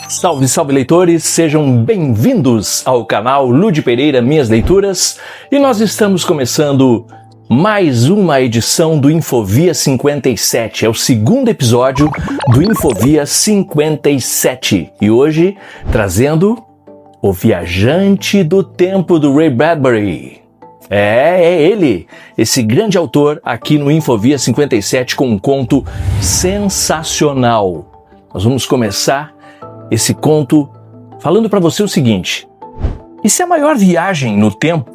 Salve, salve leitores, sejam bem-vindos ao canal Ludi Pereira Minhas Leituras e nós estamos começando mais uma edição do Infovia 57, é o segundo episódio do Infovia 57 e hoje trazendo O Viajante do Tempo do Ray Bradbury. É ele, esse grande autor aqui no Infovia 57 com um conto sensacional. Nós vamos começar esse conto falando para você o seguinte: e se a maior viagem no tempo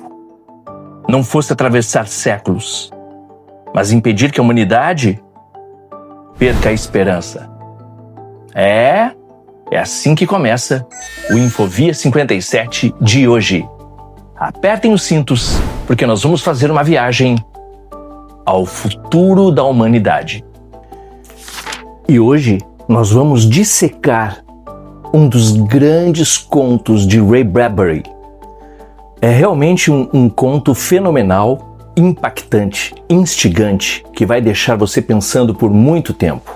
não fosse atravessar séculos, mas impedir que a humanidade perca a esperança? É assim que começa o Infovia 57 de hoje. Apertem os cintos, porque nós vamos fazer uma viagem ao futuro da humanidade. E hoje nós vamos dissecar um dos grandes contos de Ray Bradbury. É realmente um conto fenomenal, impactante, instigante, que vai deixar você pensando por muito tempo.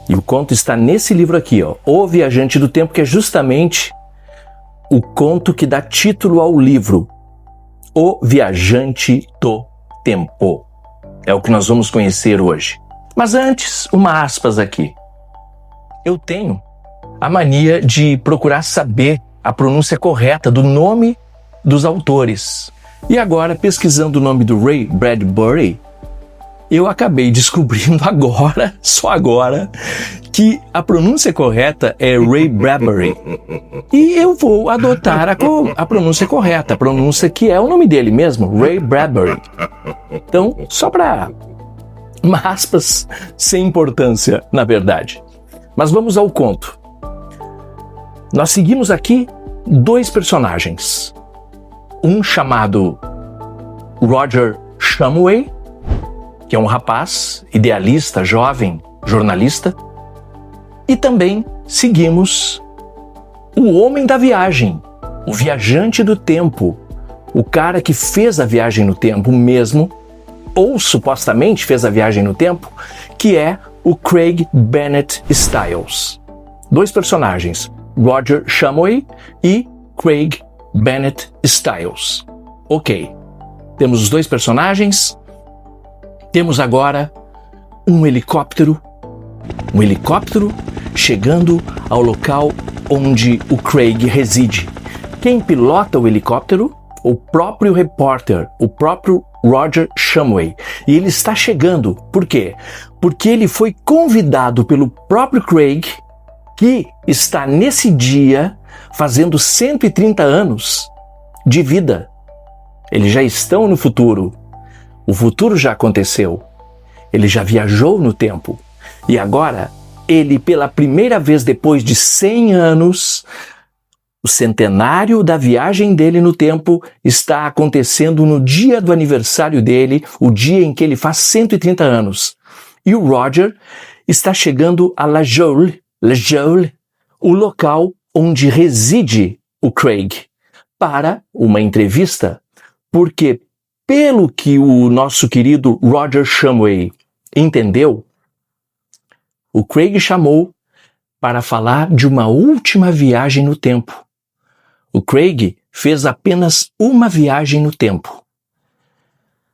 E o conto está nesse livro aqui, O Viajante do Tempo, que é justamente o conto que dá título ao livro, O Viajante do Tempo. É o que nós vamos conhecer hoje. Mas antes, uma aspas aqui. Eu tenho a mania de procurar saber a pronúncia correta do nome dos autores. E agora, pesquisando o nome do Ray Bradbury, eu acabei descobrindo agora, só agora, que a pronúncia correta é Ray Bradbury. E eu vou adotar a pronúncia correta, a pronúncia que é o nome dele mesmo, Ray Bradbury. Então, só para uma aspas sem importância, na verdade. Mas vamos ao conto. Nós seguimos aqui dois personagens. Um chamado Roger Shumway, que é um rapaz, idealista, jovem, jornalista. E também seguimos o homem da viagem, o viajante do tempo, o cara que fez a viagem no tempo mesmo, ou supostamente fez a viagem no tempo, que é o Craig Bennett Styles. Dois personagens, Roger Shumway e Craig Bennett Styles. Ok, temos os dois personagens, temos agora um helicóptero chegando ao local onde o Craig reside. Quem pilota o helicóptero? O próprio repórter, o próprio Roger Shumway. E ele está chegando. Por quê? Porque ele foi convidado pelo próprio Craig, que está nesse dia fazendo 130 anos de vida. Eles já estão no futuro. O futuro já aconteceu. Ele já viajou no tempo. E agora, ele, pela primeira vez depois de 100 anos, o centenário da viagem dele no tempo está acontecendo no dia do aniversário dele, o dia em que ele faz 130 anos. E o Roger está chegando a La Jolie, o local onde reside o Craig, para uma entrevista, porque, pelo que o nosso querido Roger Shumway entendeu, o Craig chamou para falar de uma última viagem no tempo. O Craig fez apenas uma viagem no tempo.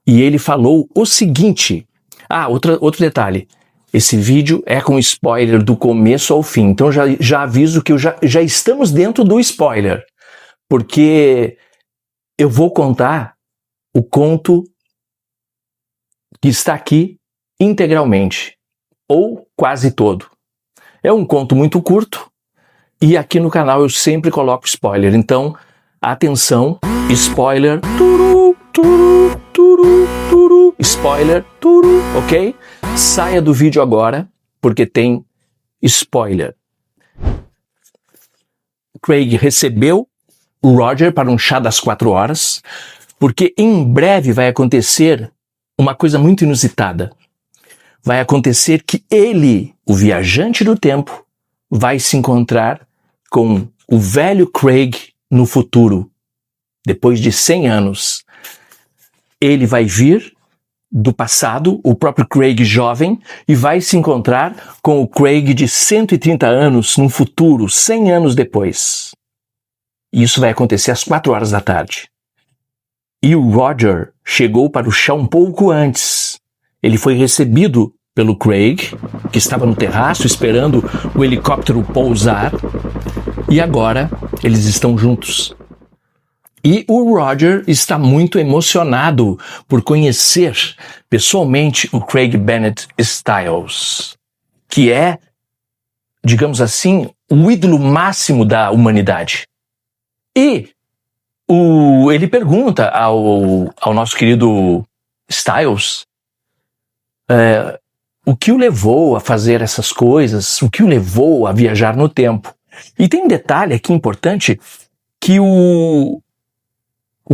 E ele falou o seguinte... outro detalhe. Esse vídeo é com spoiler do começo ao fim. Então já aviso que já estamos dentro do spoiler. Porque eu vou contar o conto que está aqui integralmente. Ou quase todo. É um conto muito curto. E aqui no canal eu sempre coloco spoiler. Então, atenção, spoiler. Spoiler, ok? Saia do vídeo agora, porque tem spoiler. Craig recebeu o Roger para um chá das 4 horas, porque em breve vai acontecer uma coisa muito inusitada. Vai acontecer que ele, o viajante do tempo, vai se encontrar com o velho Craig no futuro, depois de 100 anos. Ele vai vir do passado, o próprio Craig jovem, e vai se encontrar com o Craig de 130 anos num futuro, 100 anos depois. E isso vai acontecer às 4 horas da tarde. E o Roger chegou para o chão um pouco antes. Ele foi recebido pelo Craig, que estava no terraço esperando o helicóptero pousar, e agora eles estão juntos. E o Roger está muito emocionado por conhecer pessoalmente o Craig Bennett Styles, que é, digamos assim, o ídolo máximo da humanidade. E ele pergunta ao nosso querido Styles o que o levou a fazer essas coisas, o que o levou a viajar no tempo. E tem um detalhe aqui importante, que o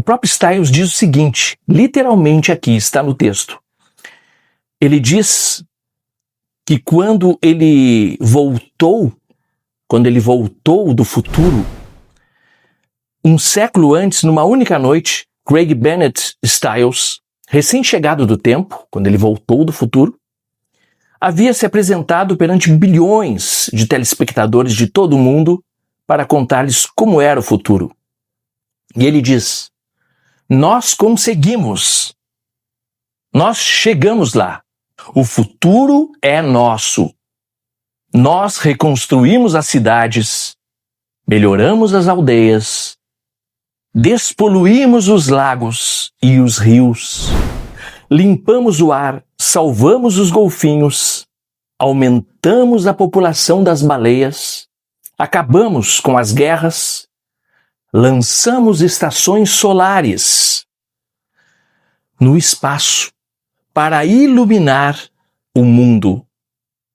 próprio Styles diz o seguinte, literalmente aqui está no texto. Ele diz que quando ele voltou do futuro, um século antes, numa única noite, Craig Bennett Styles, recém-chegado do tempo, quando ele voltou do futuro, havia se apresentado perante bilhões de telespectadores de todo o mundo para contar-lhes como era o futuro. E ele diz: nós conseguimos. Nós chegamos lá. O futuro é nosso. Nós reconstruímos as cidades, melhoramos as aldeias, despoluímos os lagos e os rios, limpamos o ar, salvamos os golfinhos, aumentamos a população das baleias, acabamos com as guerras, lançamos estações solares no espaço para iluminar o mundo.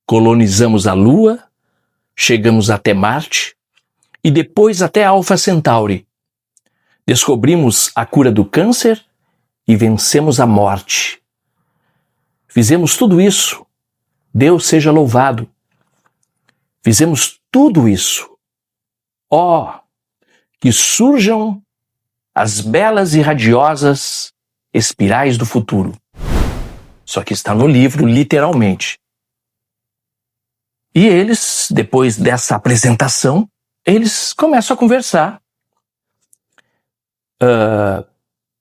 Colonizamos a Lua, chegamos até Marte e depois até Alpha Centauri. Descobrimos a cura do câncer e vencemos a morte. Fizemos tudo isso. Deus seja louvado. Fizemos tudo isso. Que surjam as belas e radiosas espirais do futuro. Só que está no livro, literalmente. E eles, depois dessa apresentação, eles começam a conversar.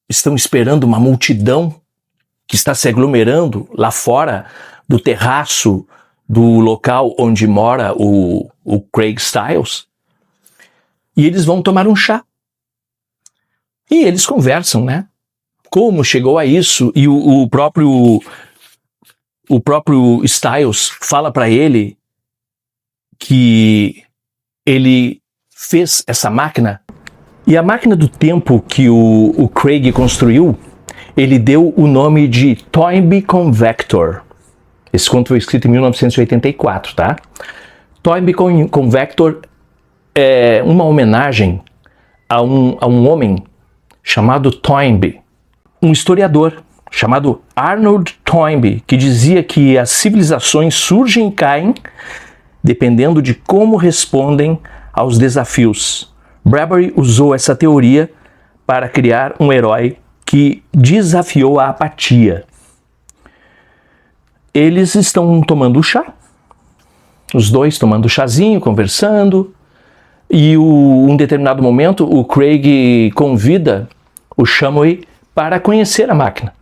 Estão esperando uma multidão que está se aglomerando lá fora do terraço do local onde mora o Craig Styles. E eles vão tomar um chá. E eles conversam, né? Como chegou a isso? E o próprio Styles fala para ele que ele fez essa máquina. E a máquina do tempo que o Craig construiu, ele deu o nome de Toynbee Convector. Esse conto foi escrito em 1984, tá? Toynbee Convector é uma homenagem a um homem chamado Toynbee, um historiador chamado Arnold Toynbee, que dizia que as civilizações surgem e caem dependendo de como respondem aos desafios. Bradbury usou essa teoria para criar um herói que desafiou a apatia. Eles estão tomando chá, os dois tomando chazinho, conversando, e em determinado momento o Craig convida o Shamway para conhecer a máquina.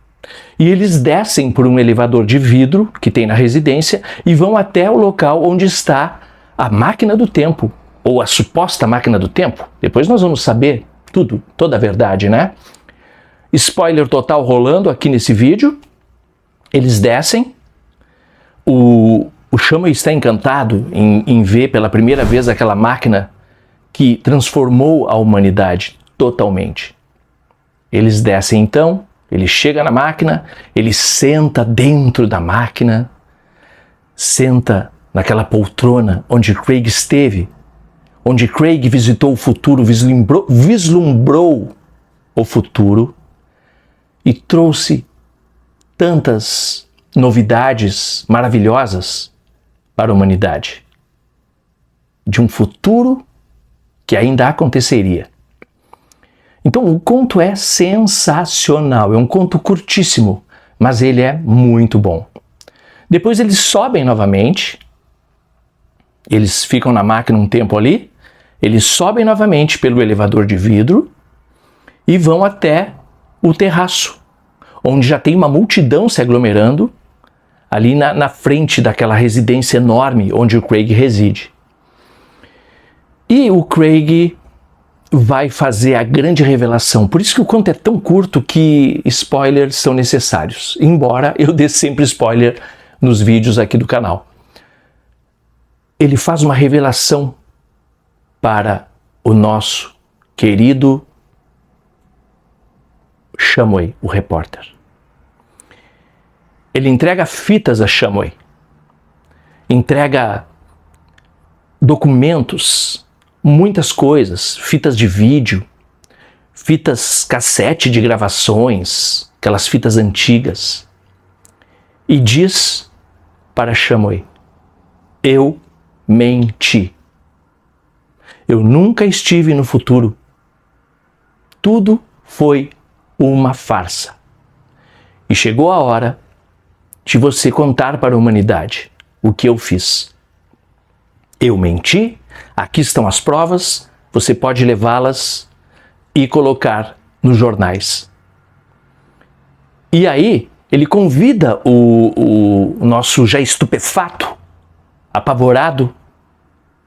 E eles descem por um elevador de vidro que tem na residência e vão até o local onde está a máquina do tempo, ou a suposta máquina do tempo. Depois nós vamos saber tudo, toda a verdade, né? Spoiler total rolando aqui nesse vídeo. Eles descem. O Shamway está encantado em ver pela primeira vez aquela máquina que transformou a humanidade totalmente. Eles descem então, ele chega na máquina, ele senta dentro da máquina, senta naquela poltrona onde Craig esteve, onde Craig visitou o futuro, vislumbrou o futuro e trouxe tantas novidades maravilhosas para a humanidade. De um futuro que ainda aconteceria. Então o conto é sensacional, é um conto curtíssimo, mas ele é muito bom. Depois eles sobem novamente, eles ficam na máquina um tempo ali, eles sobem novamente pelo elevador de vidro e vão até o terraço, onde já tem uma multidão se aglomerando ali na frente daquela residência enorme onde o Craig reside. E o Craig vai fazer a grande revelação. Por isso que o conto é tão curto que spoilers são necessários, embora eu dê sempre spoiler nos vídeos aqui do canal. Ele faz uma revelação para o nosso querido Shumway, o repórter. Ele entrega fitas a Shumway, entrega documentos, muitas coisas, fitas de vídeo, fitas cassete de gravações, aquelas fitas antigas, e diz para Shumway: eu menti. Eu nunca estive no futuro. Tudo foi uma farsa. E chegou a hora de você contar para a humanidade o que eu fiz. Eu menti, aqui estão as provas, você pode levá-las e colocar nos jornais. E aí, ele convida o nosso já estupefato, apavorado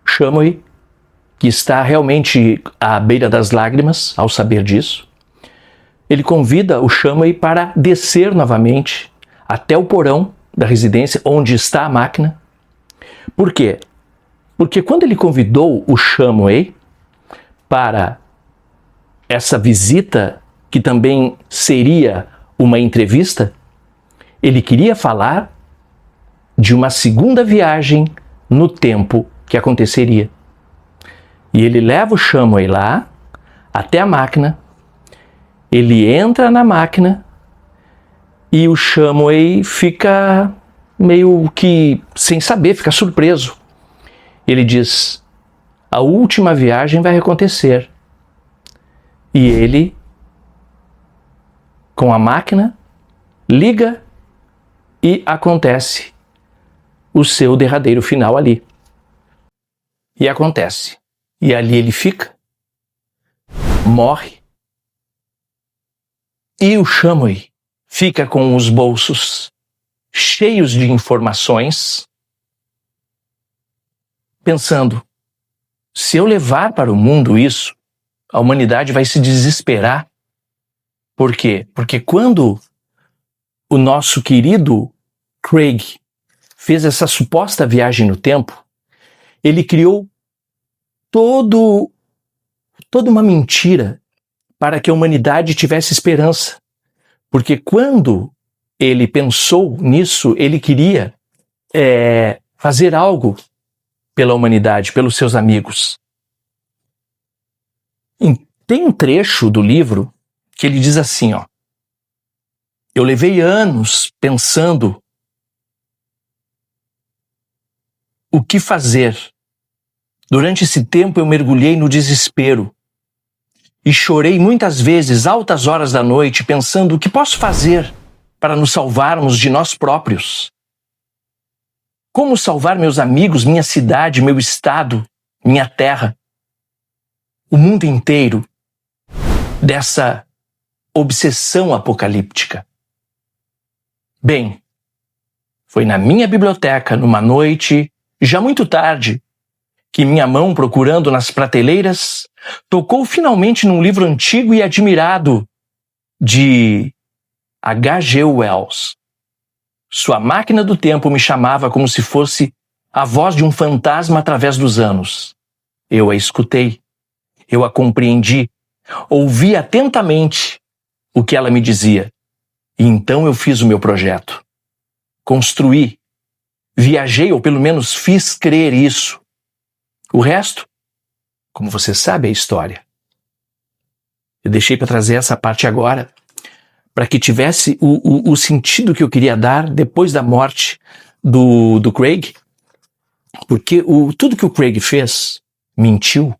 Shumway, que está realmente à beira das lágrimas ao saber disso. Ele convida o Shumway para descer novamente até o porão da residência onde está a máquina. Por quê? Porque quando ele convidou o Shumway para essa visita, que também seria uma entrevista, ele queria falar de uma segunda viagem no tempo que aconteceria. E ele leva o Shumway lá, até a máquina, ele entra na máquina e o Shumway fica meio que sem saber, fica surpreso. Ele diz: a última viagem vai acontecer. E ele, com a máquina, liga e acontece o seu derradeiro final ali. E acontece. E ali ele fica, morre, e o Shumway fica com os bolsos cheios de informações, pensando: se eu levar para o mundo isso, a humanidade vai se desesperar. Por quê? Porque quando o nosso querido Craig fez essa suposta viagem no tempo, ele criou toda uma mentira para que a humanidade tivesse esperança. Porque quando ele pensou nisso, ele queria fazer algo pela humanidade, pelos seus amigos. Tem um trecho do livro que ele diz assim, ó: eu levei anos pensando o que fazer. Durante esse tempo eu mergulhei no desespero e chorei muitas vezes, altas horas da noite, pensando o que posso fazer para nos salvarmos de nós próprios. Como salvar meus amigos, minha cidade, meu estado, minha terra, o mundo inteiro dessa obsessão apocalíptica? Bem, foi na minha biblioteca, numa noite, já muito tarde, que minha mão, procurando nas prateleiras, tocou finalmente num livro antigo e admirado de H.G. Wells. Sua máquina do tempo me chamava como se fosse a voz de um fantasma através dos anos. Eu a escutei, eu a compreendi, ouvi atentamente o que ela me dizia. E então eu fiz o meu projeto. Construí, viajei, ou pelo menos fiz crer isso. O resto, como você sabe, é história. Eu deixei para trazer essa parte agora, para que tivesse o sentido que eu queria dar depois da morte do Craig, porque tudo que o Craig fez, mentiu,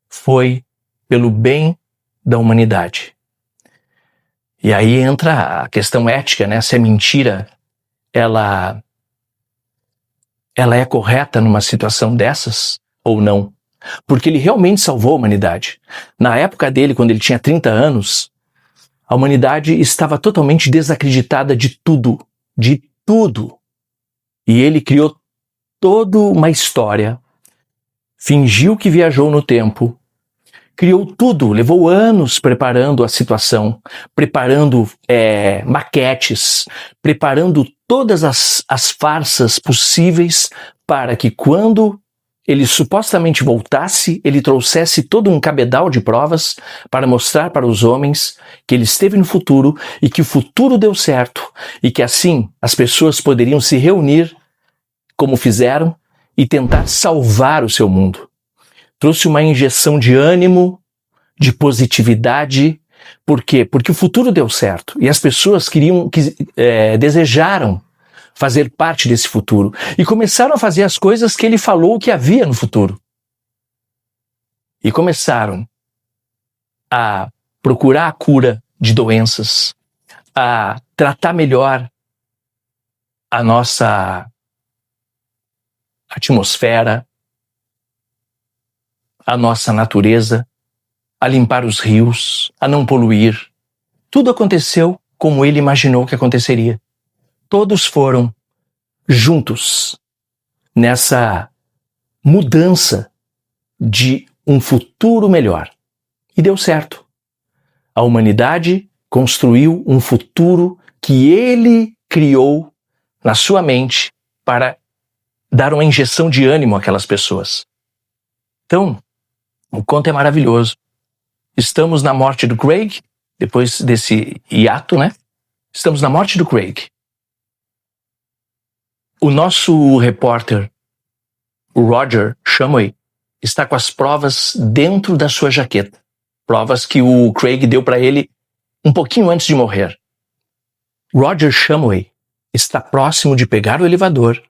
foi pelo bem da humanidade. E aí entra a questão ética, né? Se a mentira, ela é correta numa situação dessas ou não. Porque ele realmente salvou a humanidade. Na época dele, quando ele tinha 30 anos, a humanidade estava totalmente desacreditada de tudo. De tudo. E ele criou toda uma história, fingiu que viajou no tempo, criou tudo, levou anos preparando a situação, preparando maquetes, preparando todas as farsas possíveis para que quando ele supostamente voltasse, ele trouxesse todo um cabedal de provas para mostrar para os homens que ele esteve no futuro e que o futuro deu certo e que assim as pessoas poderiam se reunir como fizeram e tentar salvar o seu mundo. Trouxe uma injeção de ânimo, de positividade. Por quê? Porque o futuro deu certo e as pessoas desejaram fazer parte desse futuro e começaram a fazer as coisas que ele falou que havia no futuro. E começaram a procurar a cura de doenças, a tratar melhor a nossa atmosfera, a nossa natureza, a limpar os rios, a não poluir. Tudo aconteceu como ele imaginou que aconteceria. Todos foram juntos nessa mudança de um futuro melhor. E deu certo. A humanidade construiu um futuro que ele criou na sua mente para dar uma injeção de ânimo àquelas pessoas. Então, o conto é maravilhoso. Estamos na morte do Craig, depois desse hiato, né? Estamos na morte do Craig. O nosso repórter, o Roger Shumway, está com as provas dentro da sua jaqueta. Provas que o Craig deu para ele um pouquinho antes de morrer. Roger Shumway está próximo de pegar o elevador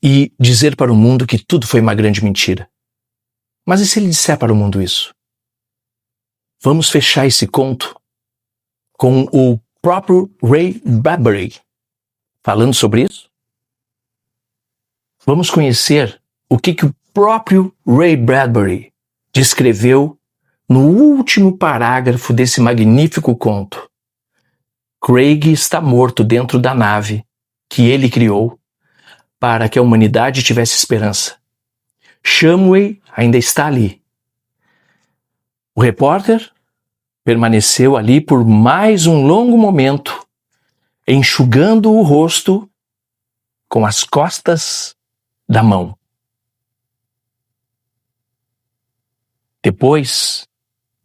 e dizer para o mundo que tudo foi uma grande mentira. Mas e se ele disser para o mundo isso? Vamos fechar esse conto com o próprio Ray Bradbury falando sobre isso? Vamos conhecer o que o próprio Ray Bradbury descreveu no último parágrafo desse magnífico conto. Craig está morto dentro da nave que ele criou para que a humanidade tivesse esperança. Shumway ainda está ali. O repórter permaneceu ali por mais um longo momento, enxugando o rosto com as costas da mão. Depois,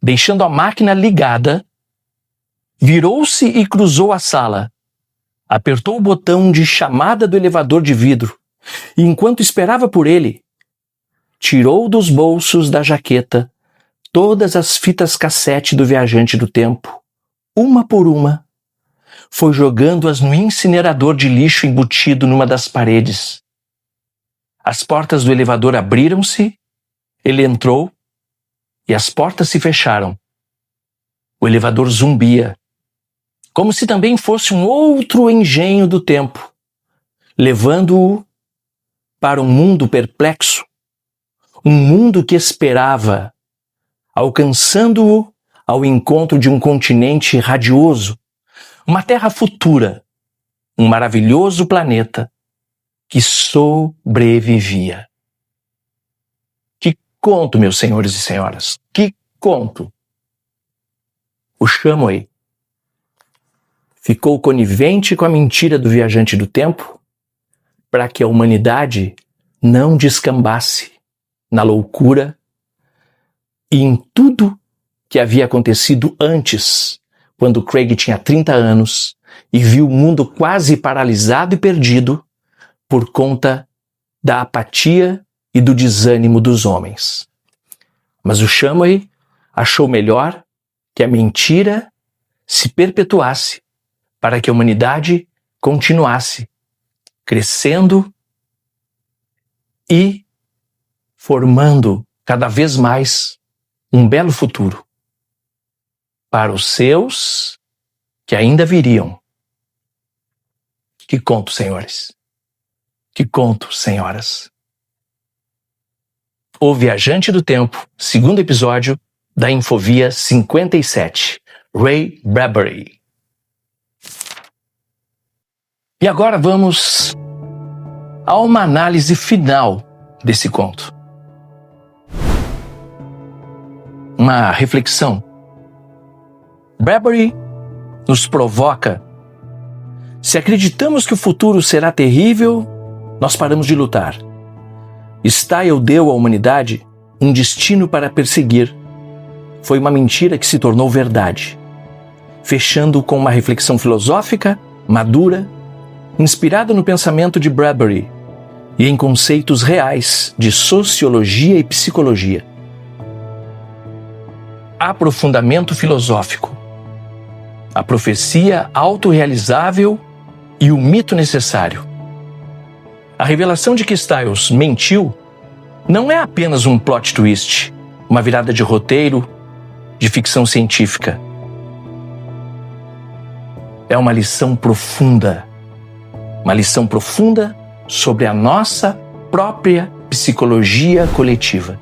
deixando a máquina ligada, virou-se e cruzou a sala. Apertou o botão de chamada do elevador de vidro e, enquanto esperava por ele, tirou dos bolsos da jaqueta todas as fitas cassete do Viajante do Tempo, uma por uma, foi jogando-as no incinerador de lixo embutido numa das paredes. As portas do elevador abriram-se, ele entrou e as portas se fecharam. O elevador zumbia, como se também fosse um outro engenho do tempo, levando-o para um mundo perplexo, um mundo que esperava, alcançando-o ao encontro de um continente radioso, uma terra futura, um maravilhoso planeta que sobrevivia. Que conto, meus senhores e senhoras, que conto! O Shumway ficou conivente com a mentira do Viajante do Tempo para que a humanidade não descambasse na loucura e em tudo que havia acontecido antes, quando Craig tinha 30 anos e viu o mundo quase paralisado e perdido por conta da apatia e do desânimo dos homens. Mas o Shumway achou melhor que a mentira se perpetuasse para que a humanidade continuasse crescendo e formando cada vez mais um belo futuro para os seus que ainda viriam. Que conto, senhores. Que conto, senhoras. O Viajante do Tempo, segundo episódio da Infovia 57, Ray Bradbury. E agora vamos a uma análise final desse conto. Uma reflexão. Bradbury nos provoca: se acreditamos que o futuro será terrível, nós paramos de lutar. Style deu à humanidade um destino para perseguir. Foi uma mentira que se tornou verdade. Fechando com uma reflexão filosófica, madura, inspirada no pensamento de Bradbury e em conceitos reais de sociologia e psicologia. Aprofundamento filosófico. A profecia autorrealizável e o mito necessário. A revelação de que Styles mentiu não é apenas um plot twist, uma virada de roteiro, de ficção científica. É uma lição profunda sobre a nossa própria psicologia coletiva.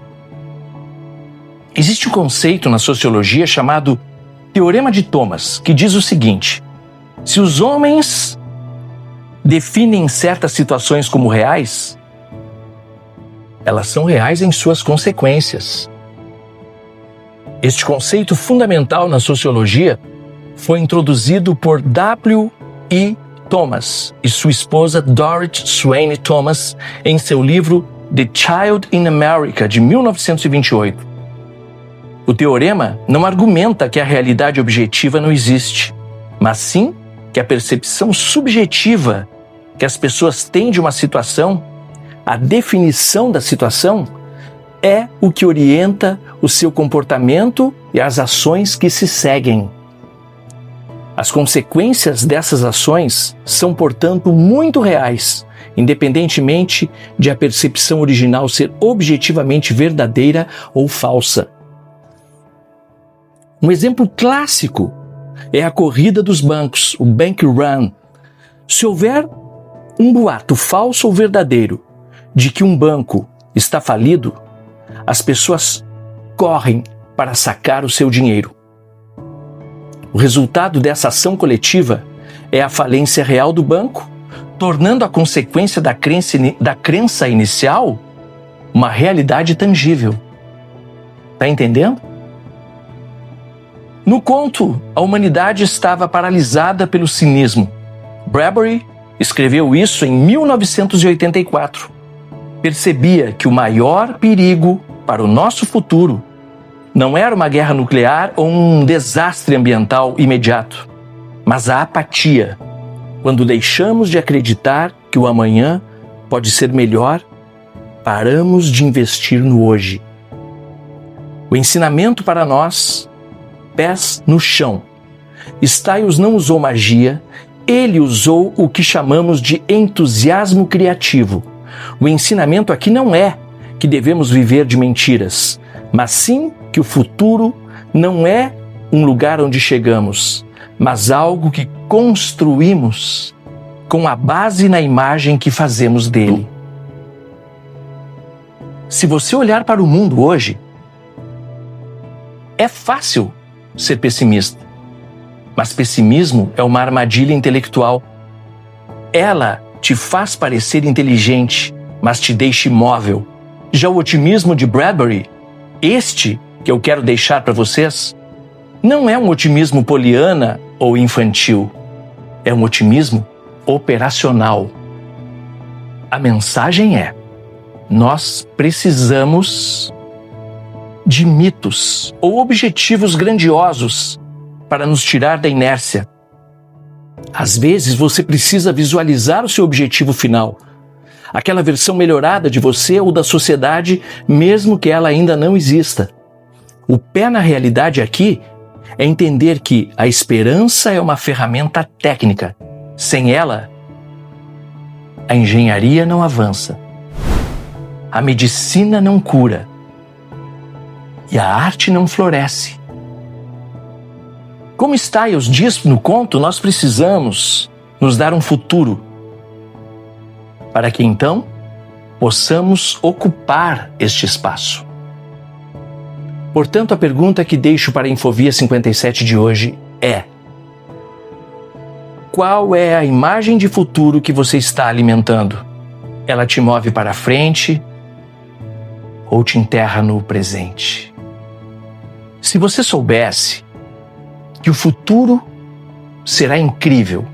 Existe um conceito na sociologia chamado Teorema de Thomas, que diz o seguinte: se os homens definem certas situações como reais, elas são reais em suas consequências. Este conceito fundamental na sociologia foi introduzido por W.E. Thomas e sua esposa Dorrit Swain Thomas em seu livro The Child in America, de 1928. O teorema não argumenta que a realidade objetiva não existe, mas sim que a percepção subjetiva que as pessoas têm de uma situação, a definição da situação, é o que orienta o seu comportamento e as ações que se seguem. As consequências dessas ações são, portanto, muito reais, independentemente de a percepção original ser objetivamente verdadeira ou falsa. Um exemplo clássico é a corrida dos bancos, o bank run. Se houver um boato falso ou verdadeiro de que um banco está falido, as pessoas correm para sacar o seu dinheiro. O resultado dessa ação coletiva é a falência real do banco, tornando a consequência da crença inicial uma realidade tangível. Está entendendo? No conto, a humanidade estava paralisada pelo cinismo. Bradbury escreveu isso em 1984. Percebia que o maior perigo para o nosso futuro não era uma guerra nuclear ou um desastre ambiental imediato, mas a apatia, quando deixamos de acreditar que o amanhã pode ser melhor, paramos de investir no hoje. O ensinamento para nós: pés no chão. Styles não usou magia, ele usou o que chamamos de entusiasmo criativo. O ensinamento aqui não é que devemos viver de mentiras, mas sim que o futuro não é um lugar onde chegamos, mas algo que construímos com a base na imagem que fazemos dele. Se você olhar para o mundo hoje, é fácil ser pessimista, mas pessimismo é uma armadilha intelectual. Ela te faz parecer inteligente, mas te deixa imóvel. Já o otimismo de Bradbury, este que eu quero deixar para vocês, não é um otimismo poliana ou infantil. É um otimismo operacional. A mensagem é: nós precisamos de mitos ou objetivos grandiosos para nos tirar da inércia. Às vezes você precisa visualizar o seu objetivo final, aquela versão melhorada de você ou da sociedade, mesmo que ela ainda não exista. O pé na realidade aqui é entender que a esperança é uma ferramenta técnica. Sem ela, a engenharia não avança, a medicina não cura e a arte não floresce. Como Styles diz no conto, nós precisamos nos dar um futuro para que então possamos ocupar este espaço. Portanto, a pergunta que deixo para a Infovia 57 de hoje é: qual é a imagem de futuro que você está alimentando? Ela te move para frente ou te enterra no presente? Se você soubesse que o futuro será incrível,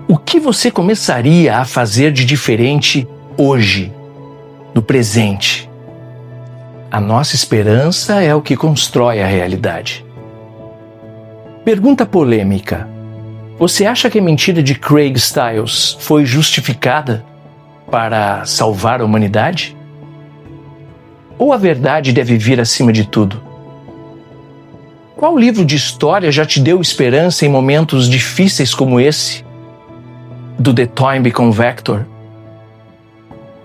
o que você começaria a fazer de diferente hoje, no presente? A nossa esperança é o que constrói a realidade. Pergunta polêmica: você acha que a mentira de Craig Styles foi justificada para salvar a humanidade? Ou a verdade deve vir acima de tudo? Qual livro de história já te deu esperança em momentos difíceis como esse? Do The Toynbee Convector,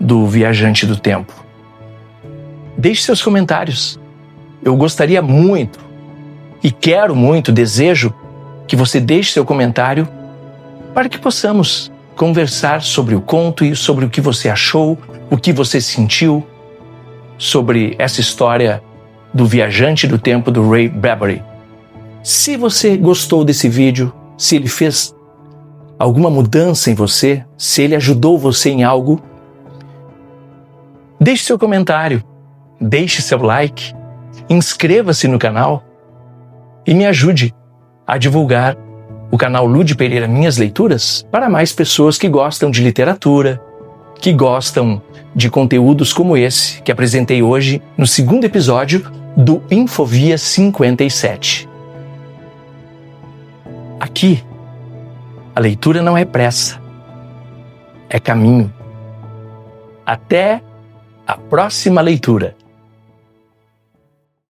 do Viajante do Tempo? Deixe seus comentários. Eu gostaria muito, e quero muito, desejo que você deixe seu comentário para que possamos conversar sobre o conto e sobre o que você achou, o que você sentiu sobre essa história do Viajante do Tempo do Ray Bradbury. Se você gostou desse vídeo, se ele fez alguma mudança em você, se ele ajudou você em algo, deixe seu comentário, deixe seu like, inscreva-se no canal e me ajude a divulgar o canal Ludi Pereira Minhas Leituras para mais pessoas que gostam de literatura, que gostam de conteúdos como esse que apresentei hoje no segundo episódio do Infovia 57. Aqui, a leitura não é pressa, é caminho. Até a próxima leitura.